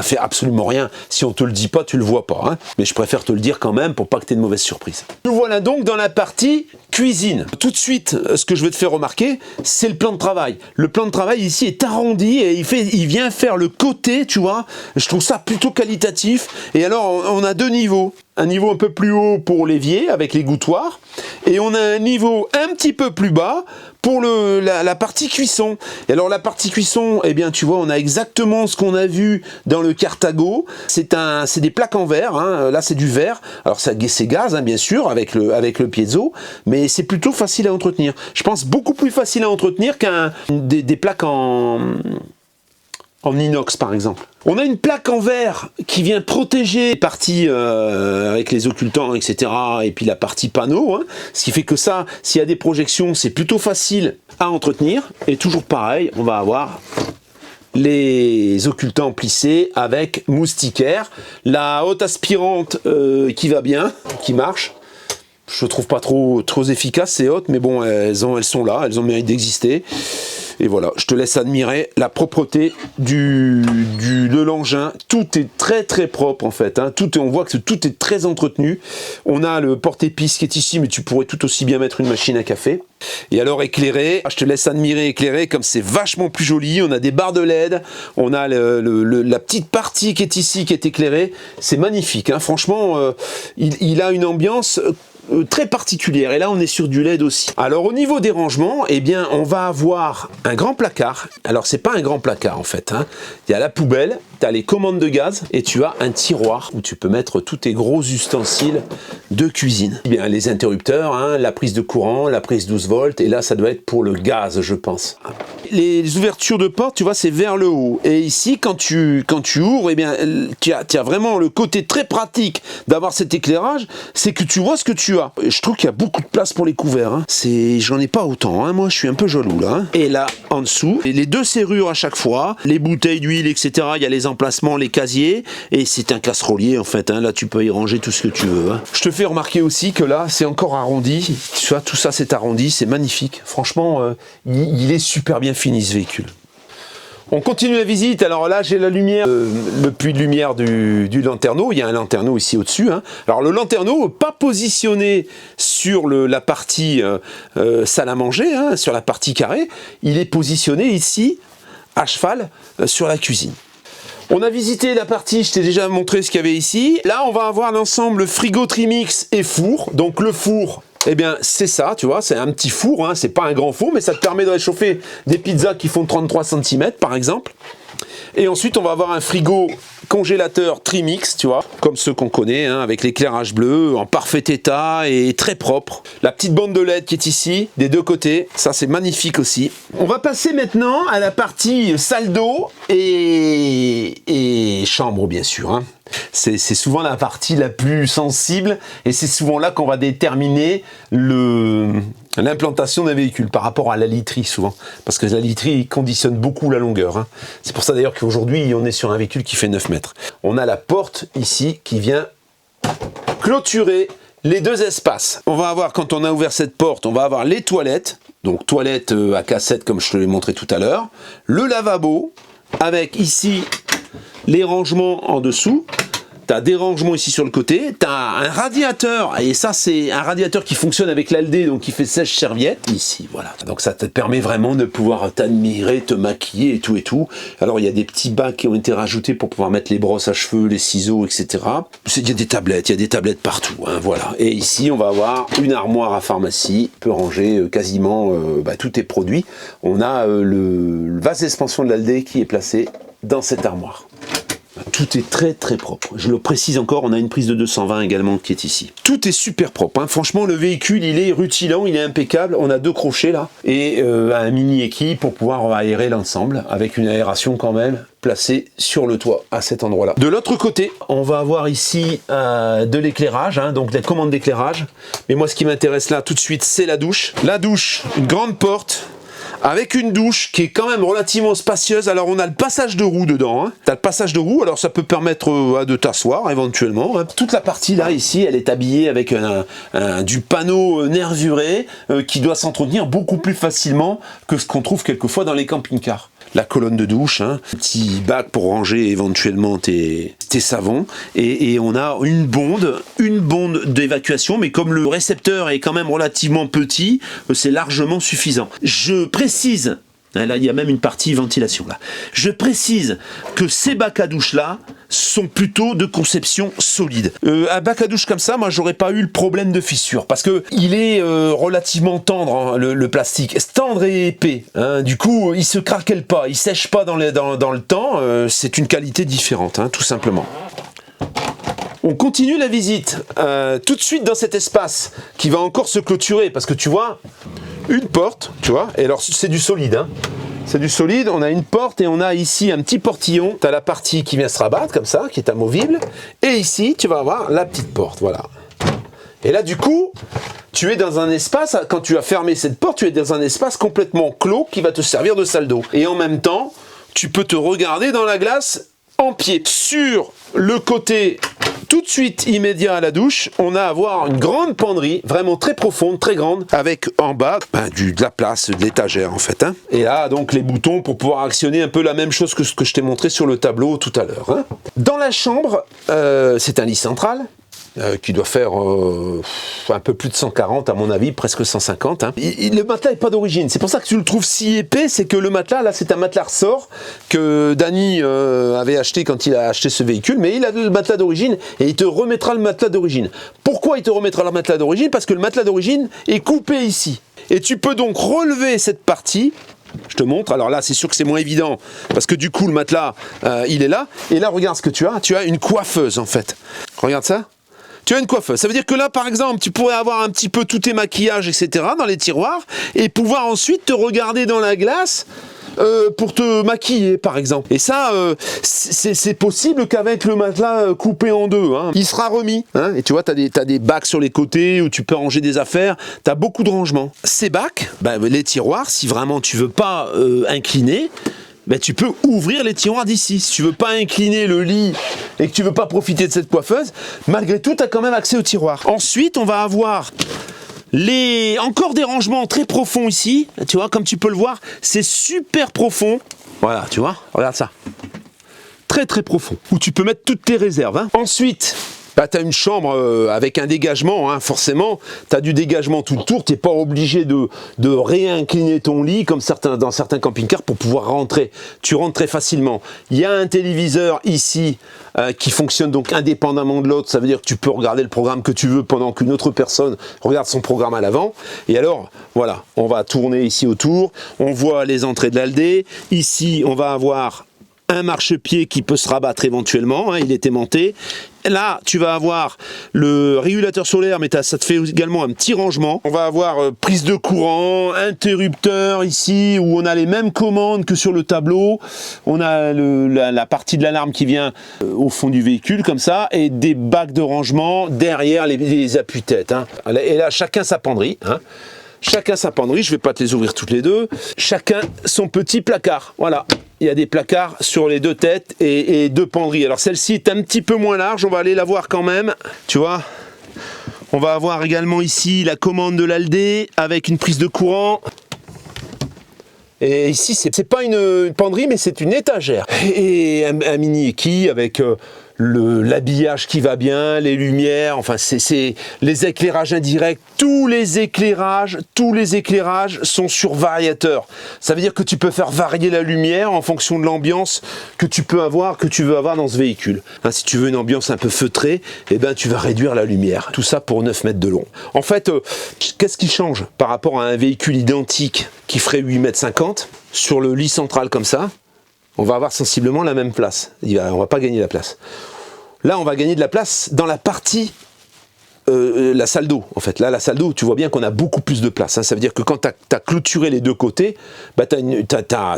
fait absolument rien. Si on te le dit pas, tu le vois pas. Mais je préfère te le dire quand même pour pas que tu aies de mauvaises surprises. Nous voilà donc dans la partie cuisine. Tout de suite, ce que je veux te faire remarquer, c'est le plan de travail. Le plan de travail ici est arrondi et il vient faire le côté, tu vois. Je trouve ça plutôt qualitatif. Et alors, on a deux niveaux. Un niveau un peu plus haut pour l'évier avec les gouttoirs. Et on a un niveau un petit peu plus bas pour la partie cuisson. Et alors la partie cuisson, eh bien tu vois, on a exactement ce qu'on a vu dans le Cartago. C'est des plaques en verre, là c'est du verre. Alors c'est gaz, bien sûr, avec le piezo, mais c'est plutôt facile à entretenir. Je pense beaucoup plus facile à entretenir des plaques en inox par exemple. On a une plaque en verre qui vient protéger les parties avec les occultants, etc. et puis la partie panneau, ce qui fait que ça, s'il y a des projections, c'est plutôt facile à entretenir. Et toujours pareil, on va avoir les occultants plissés avec moustiquaire, la haute aspirante qui va bien, qui marche. Je trouve pas trop efficace ces hautes, mais bon, elles sont là, elles ont le mérite d'exister. Et voilà, je te laisse admirer la propreté de l'engin. Tout est très très propre en fait. On voit que tout est très entretenu. On a le porte-épices qui est ici, mais tu pourrais tout aussi bien mettre une machine à café. Et alors éclairé, je te laisse admirer éclairé, comme c'est vachement plus joli. On a des barres de LED, on a la petite partie qui est ici qui est éclairée. C'est magnifique, franchement, il a une ambiance très particulière, et là on est sur du LED aussi. Alors au niveau des rangements, eh bien on va avoir un grand placard. Alors c'est pas un grand placard en fait, il y a la poubelle, tu as les commandes de gaz et tu as un tiroir où tu peux mettre tous tes gros ustensiles de cuisine. Eh bien les interrupteurs, la prise de courant, la prise 12 volts, et là ça doit être pour le gaz je pense. Les ouvertures de porte, tu vois, c'est vers le haut, et ici quand tu ouvres, eh bien tu as vraiment le côté très pratique d'avoir cet éclairage, c'est que tu vois ce que tu as. Je trouve qu'il y a beaucoup de place pour les couverts. J'en ai pas autant. Moi, je suis un peu jaloux là. Et là, en dessous, les deux serrures à chaque fois, les bouteilles d'huile, etc. Il y a les emplacements, les casiers, et c'est un casserolier en fait. Là, tu peux y ranger tout ce que tu veux. Je te fais remarquer aussi que là, c'est encore arrondi. Tu vois, tout ça, c'est arrondi, c'est magnifique. Franchement, il est super bien fini ce véhicule. On continue la visite. Alors là, j'ai la lumière, le puits de lumière du lanterneau. Il y a un lanterneau ici au-dessus. Alors le lanterneau, pas positionné sur la partie salle à manger, sur la partie carrée. Il est positionné ici, à cheval, sur la cuisine. On a visité la partie, je t'ai déjà montré ce qu'il y avait ici. Là, on va avoir l'ensemble frigo Trimix et four. Donc le four Eh bien, c'est ça, tu vois, c'est un petit four, hein, c'est pas un grand four, mais ça te permet de réchauffer des pizzas qui font 33 cm, par exemple. Et ensuite, on va avoir un frigo congélateur Trimix, tu vois, comme ceux qu'on connaît, hein, avec l'éclairage bleu, en parfait état et très propre. La petite bande de LED qui est ici, des deux côtés, ça c'est magnifique aussi. On va passer maintenant à la partie salle d'eau et chambre, bien sûr, hein. C'est souvent la partie la plus sensible et c'est souvent là qu'on va déterminer l'implantation d'un véhicule par rapport à la literie souvent. Parce que la literie conditionne beaucoup la longueur, hein. C'est pour ça d'ailleurs qu'aujourd'hui on est sur un véhicule qui fait 9 mètres. On a la porte ici qui vient clôturer les deux espaces. On va avoir, quand on a ouvert cette porte, on va avoir les toilettes. Donc toilettes à cassette comme je te l'ai montré tout à l'heure. Le lavabo avec ici les rangements en dessous. Tu as des rangements ici sur le côté, tu as un radiateur, et ça c'est un radiateur qui fonctionne avec l'Aldé, donc qui fait sèche-serviette, ici, voilà. Donc ça te permet vraiment de pouvoir t'admirer, te maquiller et tout et tout. Alors il y a des petits bacs qui ont été rajoutés pour pouvoir mettre les brosses à cheveux, les ciseaux, etc. Il y a des tablettes partout, hein, voilà. Et ici on va avoir une armoire à pharmacie, peut ranger quasiment tous tes produits. On a le vase d'expansion de l'Aldé qui est placé dans cette armoire. Tout est très très propre. Je le précise encore, on a une prise de 220 également qui est ici. Tout est super propre, hein. Franchement, le véhicule, il est rutilant, il est impeccable. On a 2 crochets là et un mini équille pour pouvoir aérer l'ensemble avec une aération quand même placée sur le toit à cet endroit-là. De l'autre côté, on va avoir ici de l'éclairage, hein, donc des commandes d'éclairage. Mais moi, ce qui m'intéresse là tout de suite, c'est la douche. La douche, une grande porte. Avec une douche qui est quand même relativement spacieuse. Alors on a le passage de roue dedans, hein. Tu as le passage de roue, alors ça peut permettre de t'asseoir éventuellement, hein. Toute la partie là, ici, elle est habillée avec du panneau nervuré qui doit s'entretenir beaucoup plus facilement que ce qu'on trouve quelquefois dans les camping-cars. La colonne de douche, hein, petit bac pour ranger éventuellement tes savons, et on a une bonde d'évacuation, mais comme le récepteur est quand même relativement petit, c'est largement suffisant. Je précise, là il y a même une partie ventilation là, je précise que ces bacs à douche là sont plutôt de conception solide. Un bac à douche comme ça, moi j'aurais pas eu le problème de fissure parce que il est relativement tendre, hein, le plastique, tendre et épais, hein. Du coup il se craquelle pas, il sèche pas dans le temps, c'est une qualité différente, hein, tout simplement. On continue la visite tout de suite dans cet espace qui va encore se clôturer parce que tu vois une porte, tu vois, et alors c'est du solide, hein. C'est du solide, on a une porte et on a ici un petit portillon. Tu as la partie qui vient se rabattre comme ça, qui est amovible. Et ici, tu vas avoir la petite porte, voilà. Et là, du coup, tu es dans un espace, quand tu as fermé cette porte, tu es dans un espace complètement clos qui va te servir de salle d'eau. Et en même temps, tu peux te regarder dans la glace en pied. Sur le côté tout de suite immédiat à la douche, on a à voir une grande penderie, vraiment très profonde, très grande, avec en bas de la place, de l'étagère en fait, hein. Et là donc les boutons pour pouvoir actionner un peu la même chose que ce que je t'ai montré sur le tableau tout à l'heure, hein. Dans la chambre, c'est un lit central. Qui doit faire un peu plus de 140 à mon avis, presque 150, hein. Le matelas n'est pas d'origine, c'est pour ça que tu le trouves si épais, c'est que le matelas là c'est un matelas ressort que Danny avait acheté quand il a acheté ce véhicule, mais il a le matelas d'origine et il te remettra le matelas d'origine. Pourquoi il te remettra le matelas d'origine? Parce que le matelas d'origine est coupé ici et tu peux donc relever cette partie. Je te montre, alors là c'est sûr que c'est moins évident parce que du coup le matelas il est là, et là regarde ce que tu as une coiffeuse en fait, regarde ça. Tu as une coiffeuse. Ça veut dire que là, par exemple, tu pourrais avoir un petit peu tous tes maquillages, etc. dans les tiroirs et pouvoir ensuite te regarder dans la glace pour te maquiller, par exemple. Et ça, c'est possible qu'avec le matelas coupé en deux, hein, il sera remis, hein. Et tu vois, t'as des bacs sur les côtés où tu peux ranger des affaires. T'as beaucoup de rangements. Ces bacs, les tiroirs, si vraiment tu veux pas incliner, tu peux ouvrir les tiroirs d'ici. Si tu veux pas incliner le lit et que tu veux pas profiter de cette coiffeuse, malgré tout, tu as quand même accès aux tiroirs. Ensuite, on va avoir encore des rangements très profonds ici. Tu vois, comme tu peux le voir, c'est super profond. Voilà, tu vois, regarde ça. Très très profond. Où tu peux mettre toutes tes réserves, hein. Ensuite, Bah, tu as une chambre avec un dégagement, hein, forcément, tu as du dégagement tout le tour, tu n'es pas obligé de réincliner ton lit comme dans certains camping-cars pour pouvoir rentrer. Tu rentres très facilement. Il y a un téléviseur ici qui fonctionne donc indépendamment de l'autre, ça veut dire que tu peux regarder le programme que tu veux pendant qu'une autre personne regarde son programme à l'avant. Et alors, voilà, on va tourner ici autour, on voit les entrées de l'Aldé. Ici, on va avoir un marchepied qui peut se rabattre éventuellement, hein, il est aimanté. Là, tu vas avoir le régulateur solaire, mais ça te fait également un petit rangement. On va avoir prise de courant, interrupteur ici, où on a les mêmes commandes que sur le tableau. On a la partie de l'alarme qui vient au fond du véhicule, comme ça, et des bacs de rangement derrière les appuis-têtes. Hein. Et là, chacun sa penderie. Hein. Chacun sa penderie, je ne vais pas te les ouvrir toutes les deux. Chacun son petit placard, voilà. Il y a des placards sur les deux têtes et deux penderies. Alors celle-ci est un petit peu moins large, on va aller la voir quand même. Tu vois, on va avoir également ici la commande de l'Aldé avec une prise de courant. Et ici, c'est pas une penderie, mais c'est une étagère. Et un mini équille avec l'habillage qui va bien, les lumières, enfin c'est les éclairages indirects, tous les éclairages sont sur variateur. Ça veut dire que tu peux faire varier la lumière en fonction de l'ambiance que tu veux avoir dans ce véhicule. Hein, si tu veux une ambiance un peu feutrée, eh ben tu vas réduire la lumière. Tout ça pour 9 mètres de long. En fait, qu'est-ce qui change par rapport à un véhicule identique qui ferait 8 mètres 50 sur le lit central comme ça? On va avoir sensiblement la même place. On va pas gagner la place. Là, on va gagner de la place dans la partie, la salle d'eau. En fait, là, la salle d'eau, tu vois bien qu'on a beaucoup plus de place. Hein. Ça veut dire que quand tu as clôturé les deux côtés, bah,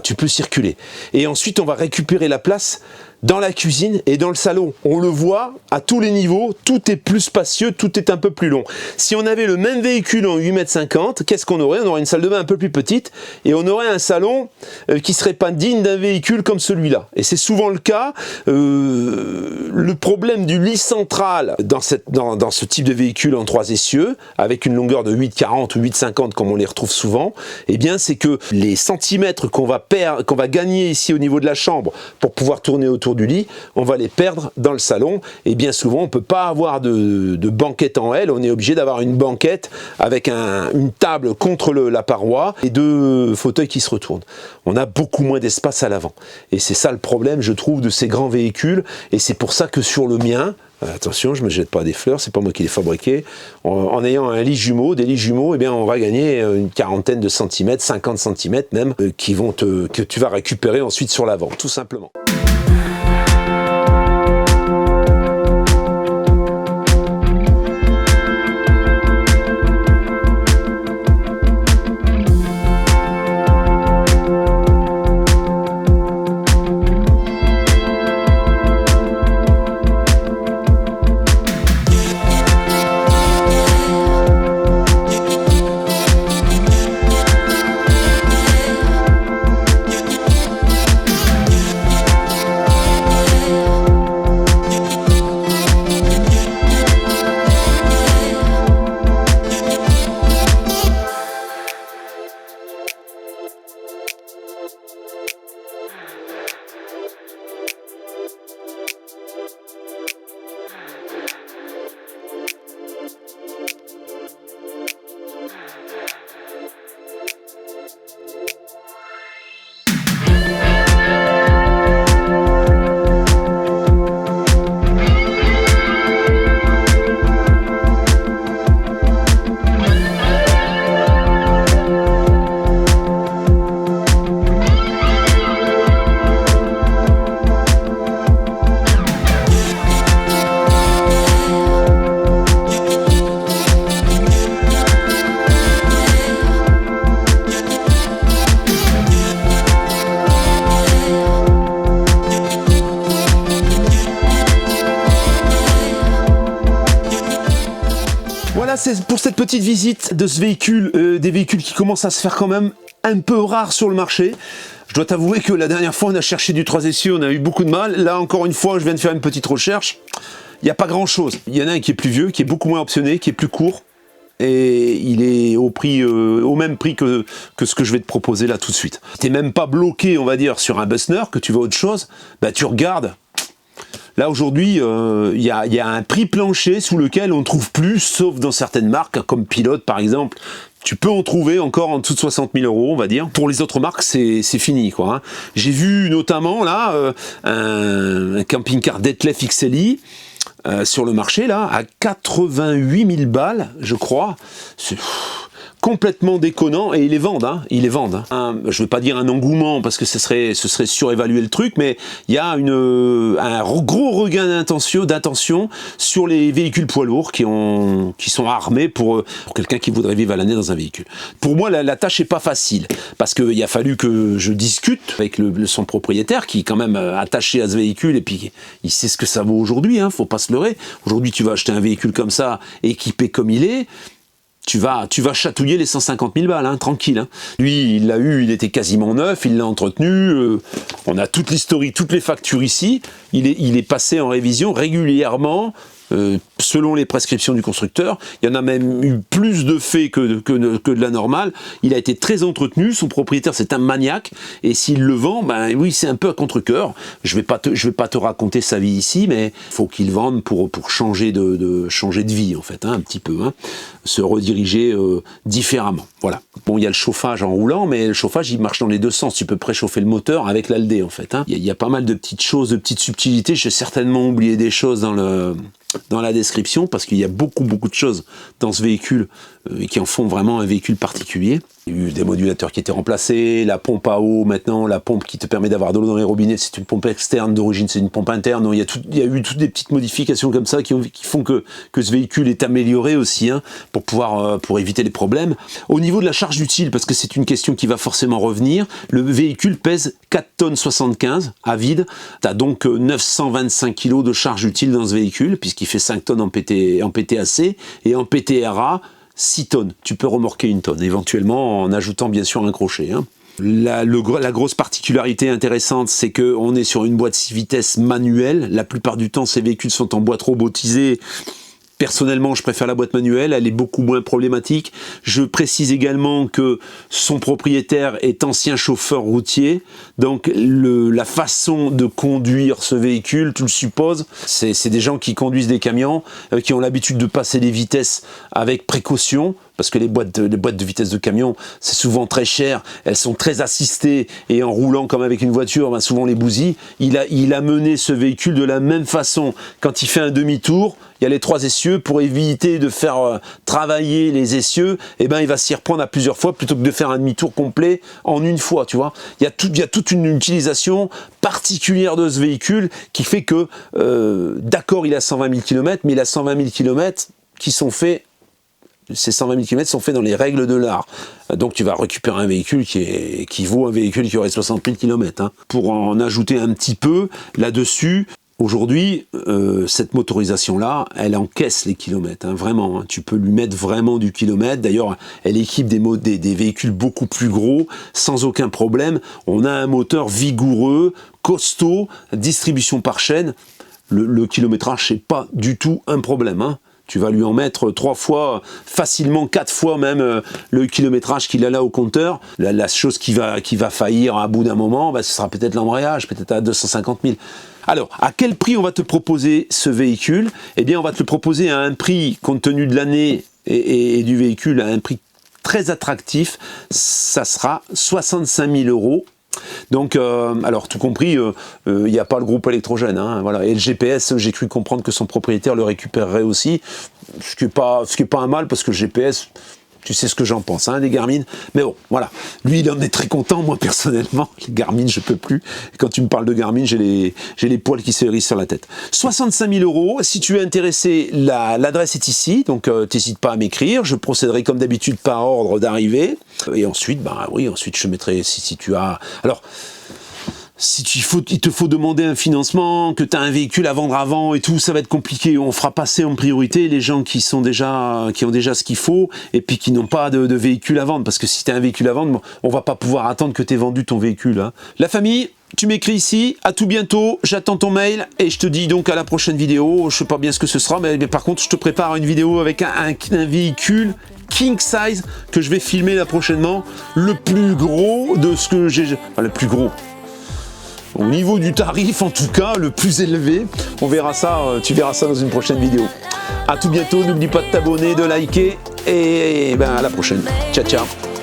tu peux circuler. Et ensuite, on va récupérer la place dans la cuisine et dans le salon. On le voit à tous les niveaux, tout est plus spacieux, tout est un peu plus long. Si on avait le même véhicule en 8,50 m, qu'est-ce qu'on aurait? On aurait une salle de bain un peu plus petite et on aurait un salon qui serait pas digne d'un véhicule comme celui-là. Et c'est souvent le cas. Le problème du lit central dans ce type de véhicule en 3 essieux, avec une longueur de 8,40 ou 8,50 comme on les retrouve souvent, eh bien c'est que les centimètres qu'on va gagner ici au niveau de la chambre pour pouvoir tourner autour du lit, on va les perdre dans le salon et bien souvent on ne peut pas avoir de banquette en L, on est obligé d'avoir une banquette avec une table contre la paroi et 2 fauteuils qui se retournent. On a beaucoup moins d'espace à l'avant et c'est ça le problème je trouve de ces grands véhicules et c'est pour ça que sur le mien, attention, je ne me jette pas des fleurs, c'est pas moi qui les fabriqué. En ayant un lit jumeau, des lits jumeaux, eh bien, on va gagner une quarantaine de centimètres, 50 centimètres même, que tu vas récupérer ensuite sur l'avant, tout simplement. Voilà, c'est pour cette petite visite de ce véhicule, des véhicules qui commencent à se faire quand même un peu rares sur le marché. Je dois t'avouer que la dernière fois, on a cherché du 3 essieux, on a eu beaucoup de mal. Là, encore une fois, je viens de faire une petite recherche. Il n'y a pas grand-chose. Il y en a un qui est plus vieux, qui est beaucoup moins optionné, qui est plus court. Et il est au même prix que ce que je vais te proposer là tout de suite. Tu n'es même pas bloqué, on va dire, sur un Bussner, que tu veux autre chose. Bah, tu regardes. Là aujourd'hui, il y a un prix plancher sous lequel on ne trouve plus, sauf dans certaines marques, comme Pilote par exemple. Tu peux en trouver encore en dessous de 60 000 €, on va dire. Pour les autres marques, c'est fini, quoi. Hein. J'ai vu notamment là un camping-car Detlef XLI sur le marché là à 88 000 balles, je crois. C'est complètement déconnant, et ils les vendent, hein, ils les vendent. Hein. Je veux pas dire un engouement parce que ce serait surévaluer le truc, mais il y a un gros regain d'attention sur les véhicules poids lourds qui sont armés pour quelqu'un qui voudrait vivre à l'année dans un véhicule. Pour moi, la tâche est pas facile parce qu'il a fallu que je discute avec son propriétaire qui est quand même attaché à ce véhicule et puis il sait ce que ça vaut aujourd'hui, hein, faut pas se leurrer. Aujourd'hui, tu vas acheter un véhicule comme ça, équipé comme il est. Tu vas chatouiller les 150 000 balles, hein, tranquille. Hein. Lui, il l'a eu, il était quasiment neuf, il l'a entretenu. On a toute l'historique, toutes les factures ici. Il est passé en révision régulièrement. Selon les prescriptions du constructeur, il y en a même eu plus de faits que de la normale. Il a été très entretenu, son propriétaire c'est un maniaque, et s'il le vend, ben oui, c'est un peu à contre-cœur. Je vais pas te raconter sa vie ici, mais il faut qu'il vende pour changer de vie en fait, hein, un petit peu, hein, se rediriger différemment. Voilà. Bon, il y a le chauffage en roulant, mais le chauffage il marche dans les deux sens. Tu peux préchauffer le moteur avec l'Aldé en fait. Hein. Il y a pas mal de petites choses, de petites subtilités. J'ai certainement oublié des choses dans la description, parce qu'il y a beaucoup de choses dans ce véhicule qui en font vraiment un véhicule particulier. Il y a eu des modulateurs qui étaient remplacés, la pompe à eau maintenant, la pompe qui te permet d'avoir de l'eau dans les robinets, c'est une pompe externe, d'origine c'est une pompe interne. Il y a eu toutes des petites modifications comme ça qui font que ce véhicule est amélioré aussi, hein, pour éviter les problèmes. Au niveau de la charge utile, parce que c'est une question qui va forcément revenir, le véhicule pèse 4,75 tonnes à vide. Tu as donc 925 kg de charge utile dans ce véhicule, puisqu'il fait 5 tonnes en PTAC, et en PTRA, 6 tonnes. Tu peux remorquer 1 tonne, éventuellement en ajoutant bien sûr un crochet. Hein. La grosse particularité intéressante, c'est qu'on est sur une boîte 6 vitesses manuelle. La plupart du temps, ces véhicules sont en boîte robotisée. Personnellement, je préfère la boîte manuelle, elle est beaucoup moins problématique. Je précise également que son propriétaire est ancien chauffeur routier, donc la façon de conduire ce véhicule, tu le supposes, c'est des gens qui conduisent des camions, qui ont l'habitude de passer les vitesses avec précaution, parce que les boîtes de vitesse de camion, c'est souvent très cher, elles sont très assistées, et en roulant comme avec une voiture, ben souvent les bousille. Il a mené ce véhicule de la même façon. Quand il fait un demi-tour, il y a les 3 essieux, pour éviter de faire travailler les essieux, et ben il va s'y reprendre à plusieurs fois, plutôt que de faire un demi-tour complet en une fois, tu vois. Il y a toute une utilisation particulière de ce véhicule, qui fait que, d'accord, il a 120 000 km, mais il a 120 000 km qui sont faits. Ces 120 000 km sont faits dans les règles de l'art. Donc tu vas récupérer un véhicule qui vaut un véhicule qui aurait 60 000 km. Hein. Pour en ajouter un petit peu là-dessus, aujourd'hui, cette motorisation-là, elle encaisse les kilomètres, hein, vraiment. Hein. Tu peux lui mettre vraiment du kilomètre. D'ailleurs, elle équipe des véhicules beaucoup plus gros, sans aucun problème. On a un moteur vigoureux, costaud, distribution par chaîne. Le kilométrage, c'est pas du tout un problème. Hein. Tu vas lui en mettre 3 fois, facilement 4 fois même le kilométrage qu'il a là au compteur. La chose qui va faillir à bout d'un moment, bah, ce sera peut-être l'embrayage, peut-être à 250 000. Alors, à quel prix on va te proposer ce véhicule? Eh bien, on va te le proposer à un prix, compte tenu de l'année et du véhicule, à un prix très attractif. Ça sera 65 000 €. Donc, alors tout compris, il n'y a pas le groupe électrogène, hein, voilà. Et le GPS, j'ai cru comprendre que son propriétaire le récupérerait aussi, ce qui est pas un mal, parce que le GPS, tu sais ce que j'en pense, hein, les Garmin. Mais bon, voilà. Lui, il en est très content, moi, personnellement. Les Garmin, je peux plus. Et quand tu me parles de Garmin, j'ai les poils qui se hérissent sur la tête. 65 000 €. Si tu es intéressé, l'adresse est ici. Donc, t'hésites pas à m'écrire. Je procéderai comme d'habitude par ordre d'arrivée. Et ensuite, bah oui, ensuite, je mettrai, si tu as... Alors... Si il te faut demander un financement, que tu as un véhicule à vendre avant et tout, ça va être compliqué. On fera passer en priorité les gens qui ont déjà ce qu'il faut, et puis qui n'ont pas de véhicule à vendre. Parce que si tu as un véhicule à vendre, bon, on va pas pouvoir attendre que tu aies vendu ton véhicule. Hein. La famille, tu m'écris ici, à tout bientôt, j'attends ton mail, et je te dis donc à la prochaine vidéo. Je sais pas bien ce que ce sera, mais par contre, je te prépare une vidéo avec un véhicule king size que je vais filmer là prochainement. Le plus gros de ce que j'ai... Enfin, le plus gros... Au niveau du tarif, en tout cas, le plus élevé. On verra ça, tu verras ça dans une prochaine vidéo. À tout bientôt, n'oublie pas de t'abonner, de liker et ben à la prochaine. Ciao, ciao.